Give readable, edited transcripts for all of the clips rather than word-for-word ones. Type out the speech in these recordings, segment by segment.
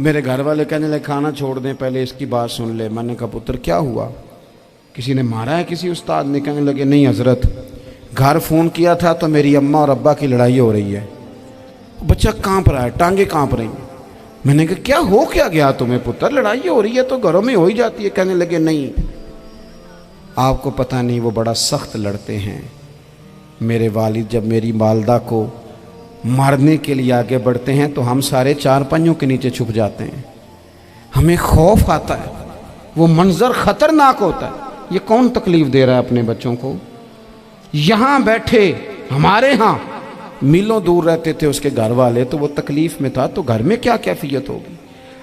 میرے گھر والے کہنے لگے کھانا چھوڑ دیں پہلے اس کی بات سن لے. میں نے کہا پتر کیا ہوا, کسی نے مارا ہے کسی استاد نے؟ کہنے لگے نہیں حضرت, گھر فون کیا تھا تو میری اماں اور ابا کی لڑائی ہو رہی ہے. بچہ کانپ رہا ہے, ٹانگیں کانپ رہی ہیں. میں نے کہا کیا ہو کیا گیا تمہیں پتر, لڑائی ہو رہی ہے تو گھروں میں ہو ہی جاتی ہے. کہنے لگے نہیں آپ کو پتہ نہیں وہ بڑا سخت لڑتے ہیں. میرے والد جب میری والدہ کو مارنے کے لیے آگے بڑھتے ہیں تو ہم سارے چار پنجوں کے نیچے چھپ جاتے ہیں, ہمیں خوف آتا ہے, وہ منظر خطرناک ہوتا ہے. یہ کون تکلیف دے رہا ہے اپنے بچوں کو؟ یہاں بیٹھے ہمارے ہاں میلوں دور رہتے تھے اس کے گھر والے, تو وہ تکلیف میں تھا, تو گھر میں کیا کیفیت ہوگی؟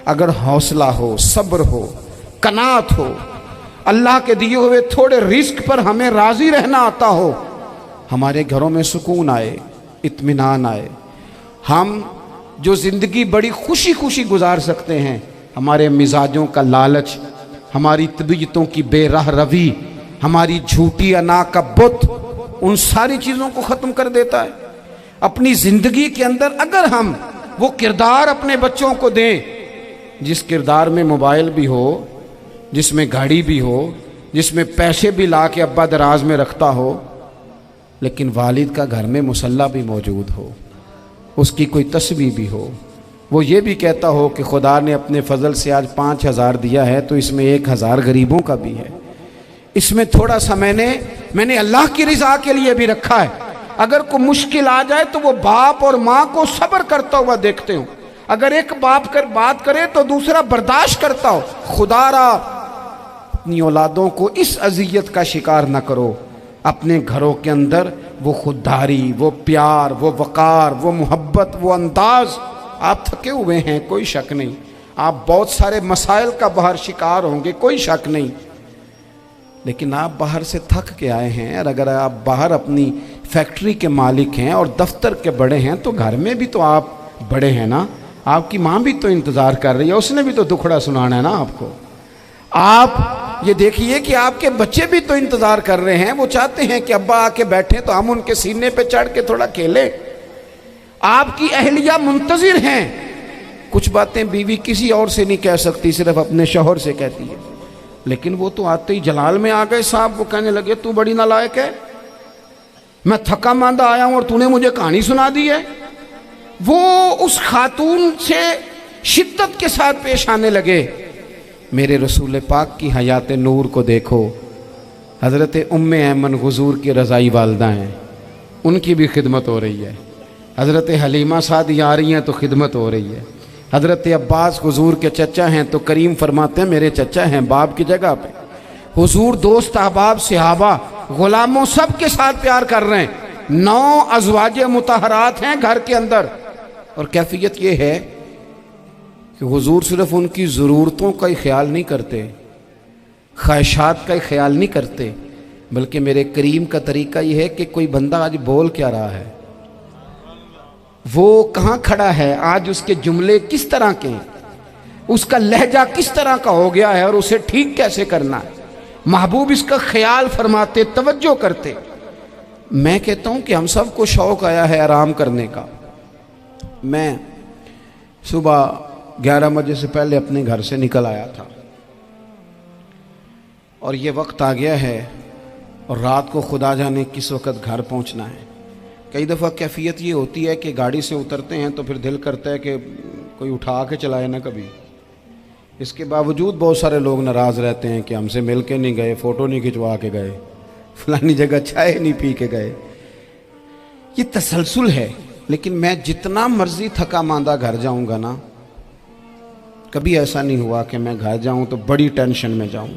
اگر حوصلہ ہو, صبر ہو, قناعت ہو, اللہ کے دیے ہوئے تھوڑے رزق پر ہمیں راضی رہنا آتا ہو, ہمارے گھروں میں سکون آئے, اطمینان آئے, ہم جو زندگی بڑی خوشی خوشی گزار سکتے ہیں. ہمارے مزاجوں کا لالچ, ہماری طبیعتوں کی بے راہ روی, ہماری جھوٹی انا کا بت, ان ساری چیزوں کو ختم کر دیتا ہے. اپنی زندگی کے اندر اگر ہم وہ کردار اپنے بچوں کو دیں جس کردار میں موبائل بھی ہو, جس میں گاڑی بھی ہو, جس میں پیسے بھی لا کے ابا دراز میں رکھتا ہو, لیکن والد کا گھر میں مصلی بھی موجود ہو, اس کی کوئی تسبیح بھی ہو, وہ یہ بھی کہتا ہو کہ خدا نے اپنے فضل سے آج 5,000 دیا ہے تو اس میں 1,000 غریبوں کا بھی ہے, اس میں تھوڑا سا میں نے اللہ کی رضا کے لیے بھی رکھا ہے. اگر کوئی مشکل آ جائے تو وہ باپ اور ماں کو صبر کرتا ہوا دیکھتے ہوں. اگر ایک باپ کر بات کرے تو دوسرا برداشت کرتا ہو. خدا را اپنی اولادوں کو اس اذیت کا شکار نہ کرو. اپنے گھروں کے اندر وہ خودداری, وہ پیار, وہ وقار, وہ محبت, وہ انداز. آپ تھکے ہوئے ہیں کوئی شک نہیں, آپ بہت سارے مسائل کا باہر شکار ہوں گے کوئی شک نہیں, لیکن آپ باہر سے تھک کے آئے ہیں. اور اگر آپ باہر اپنی فیکٹری کے مالک ہیں اور دفتر کے بڑے ہیں تو گھر میں بھی تو آپ بڑے ہیں نا. آپ کی ماں بھی تو انتظار کر رہی ہے, اس نے بھی تو دکھڑا سنانا ہے نا آپ کو. آپ یہ دیکھیے کہ آپ کے بچے بھی تو انتظار کر رہے ہیں, وہ چاہتے ہیں کہ ابا آ کے بیٹھیں تو ہم ان کے سینے پہ چڑھ کے تھوڑا کھیلیں. آپ کی اہلیہ منتظر ہیں. کچھ باتیں بیوی کسی اور سے نہیں کہہ سکتی, صرف اپنے شوہر سے کہتی ہے, لیکن وہ تو آتے ہی جلال میں آ گئے صاحب. وہ کہنے لگے تو بڑی نالائق ہے, میں تھکا ماندہ آیا ہوں اور تو نے مجھے کہانی سنا دی ہے. وہ اس خاتون سے شدت کے ساتھ پیش آنے لگے. میرے رسول پاک کی حیات نور کو دیکھو, حضرت ام ایمن حضور کی رضائی والدہ ہیں, ان کی بھی خدمت ہو رہی ہے. حضرت حلیمہ سعدیہ آ رہی ہیں تو خدمت ہو رہی ہے. حضرت عباس حضور کے چچا ہیں تو کریم فرماتے ہیں میرے چچا ہیں باپ کی جگہ پہ. حضور دوست احباب صحابہ غلاموں سب کے ساتھ پیار کر رہے ہیں. 9 ازواج مطہرات ہیں گھر کے اندر, اور کیفیت یہ ہے کہ حضور صرف ان کی ضرورتوں کا ہی خیال نہیں کرتے, خواہشات کا ہی خیال نہیں کرتے, بلکہ میرے کریم کا طریقہ یہ ہے کہ کوئی بندہ آج بول کیا رہا ہے, وہ کہاں کھڑا ہے آج, اس کے جملے کس طرح کے ہیں, اس کا لہجہ کس طرح کا ہو گیا ہے اور اسے ٹھیک کیسے کرنا ہے. محبوب اس کا خیال فرماتے, توجہ کرتے. میں کہتا ہوں کہ ہم سب کو شوق آیا ہے آرام کرنے کا. میں صبح 11 بجے سے پہلے اپنے گھر سے نکل آیا تھا اور یہ وقت آ گیا ہے اور رات کو خدا جانے کس وقت گھر پہنچنا ہے. کئی دفعہ کیفیت یہ ہوتی ہے کہ گاڑی سے اترتے ہیں تو پھر دل کرتا ہے کہ کوئی اٹھا کے چلائے نہ کبھی. اس کے باوجود بہت سارے لوگ ناراض رہتے ہیں کہ ہم سے مل کے نہیں گئے, فوٹو نہیں کھنچوا کے گئے, فلانی جگہ چائے نہیں پی کے گئے. یہ تسلسل ہے. لیکن میں جتنا مرضی تھکا ماندہ گھر جاؤں گا نا, کبھی ایسا نہیں ہوا کہ میں گھر جاؤں تو بڑی ٹینشن میں جاؤں.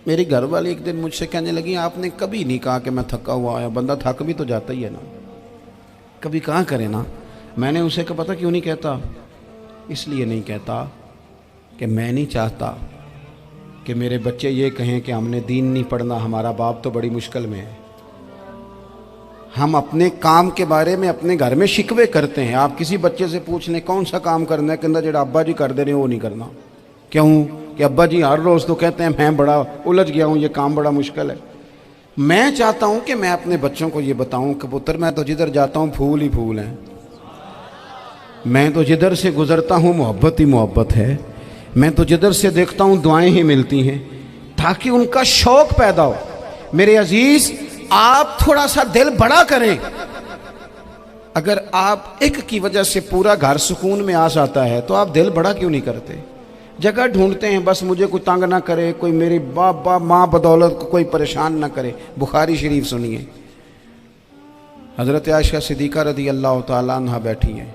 میری گھر والی ایک دن مجھ سے کہنے لگی آپ نے کبھی نہیں کہا کہ میں تھکا ہوا آیا. بندہ تھک بھی تو جاتا ہی ہے نا, کبھی کہاں کرے نا. میں نے اسے کہا پتہ کیوں نہیں کہتا, اس لیے نہیں کہتا کہ میں نہیں چاہتا کہ میرے بچے یہ کہیں کہ ہم نے دین نہیں پڑھنا, ہمارا باپ تو بڑی مشکل میں ہے. ہم اپنے کام کے بارے میں اپنے گھر میں شکوے کرتے ہیں. آپ کسی بچے سے پوچھ لیں کون سا کام کرنا ہے, کہ اندر جڑا ابا جی کر دے رہے ہیں وہ نہیں کرنا. کیوں کہ ابا جی ہر روز تو کہتے ہیں میں بڑا الجھ گیا ہوں, یہ کام بڑا مشکل ہے. میں چاہتا ہوں کہ میں اپنے بچوں کو یہ بتاؤں کہ پتر میں تو جدھر جاتا ہوں پھول ہی پھول ہیں. میں تو جدھر سے گزرتا ہوں محبت ہی محبت ہے، میں تو جدھر سے دیکھتا ہوں دعائیں ہی ملتی ہیں، تاکہ ان کا شوق پیدا ہو۔ میرے عزیز، آپ تھوڑا سا دل بڑا کریں۔ اگر آپ ایک کی وجہ سے پورا گھر سکون میں آ جاتا ہے تو آپ دل بڑا کیوں نہیں کرتے؟ جگہ ڈھونڈتے ہیں بس مجھے کوئی تنگ نہ کرے، کوئی میری باپ ماں بدولت کو کوئی پریشان نہ کرے۔ بخاری شریف سنیے، حضرت عائشہ صدیقہ رضی اللہ تعالیٰ عنہ بیٹھی ہیں،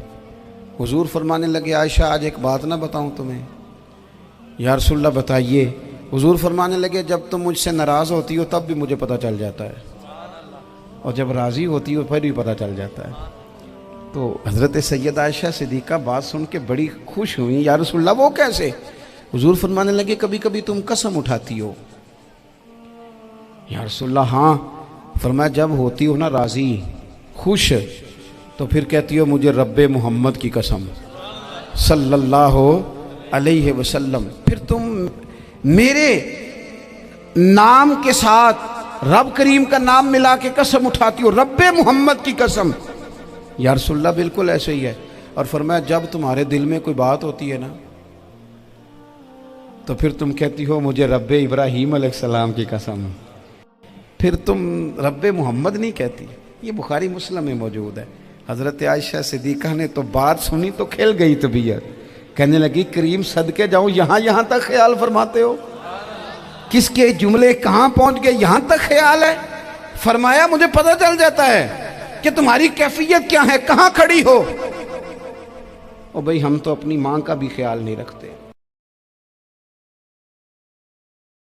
حضور فرمانے لگے عائشہ آج ایک بات نہ بتاؤں تمہیں؟ یا رسول اللہ بتائیے۔ حضور فرمانے لگے جب تم مجھ سے ناراض ہوتی ہو تب بھی مجھے پتہ چل جاتا ہے، اور جب راضی ہوتی ہو پھر بھی پتہ چل جاتا ہے۔ تو حضرت سیدہ عائشہ صدیقہ بات سن کے بڑی خوش ہوئیں، یا رسول اللہ وہ کیسے؟ حضور فرمانے لگے کبھی کبھی تم قسم اٹھاتی ہو۔ یا رسول اللہ ہاں۔ فرمایا جب ہوتی ہو نا راضی، خوش، تو پھر کہتی ہو مجھے رب محمد کی قسم صلی اللہ علیہ وسلم، پھر تم میرے نام کے ساتھ رب کریم کا نام ملا کے قسم اٹھاتی ہو، رب محمد کی قسم۔ یا رسول اللہ بالکل ایسے ہی ہے۔ اور فرمایا جب تمہارے دل میں کوئی بات ہوتی ہے نا تو پھر تم کہتی ہو مجھے رب ابراہیم علیہ السلام کی قسم، پھر تم رب محمد نہیں کہتی۔ یہ بخاری مسلم میں موجود ہے۔ حضرت عائشہ صدیقہ نے تو بات سنی تو کھل گئی طبیعت، کہنے لگی کریم صدقے جاؤں، یہاں تک خیال فرماتے ہو؟ کس کے جملے کہاں پہنچ گئے، یہاں تک خیال ہے؟ فرمایا مجھے پتہ چل جاتا ہے کہ تمہاری کیفیت کیا ہے، کہاں کھڑی ہو۔ او بھئی ہم تو اپنی ماں کا بھی خیال نہیں رکھتے۔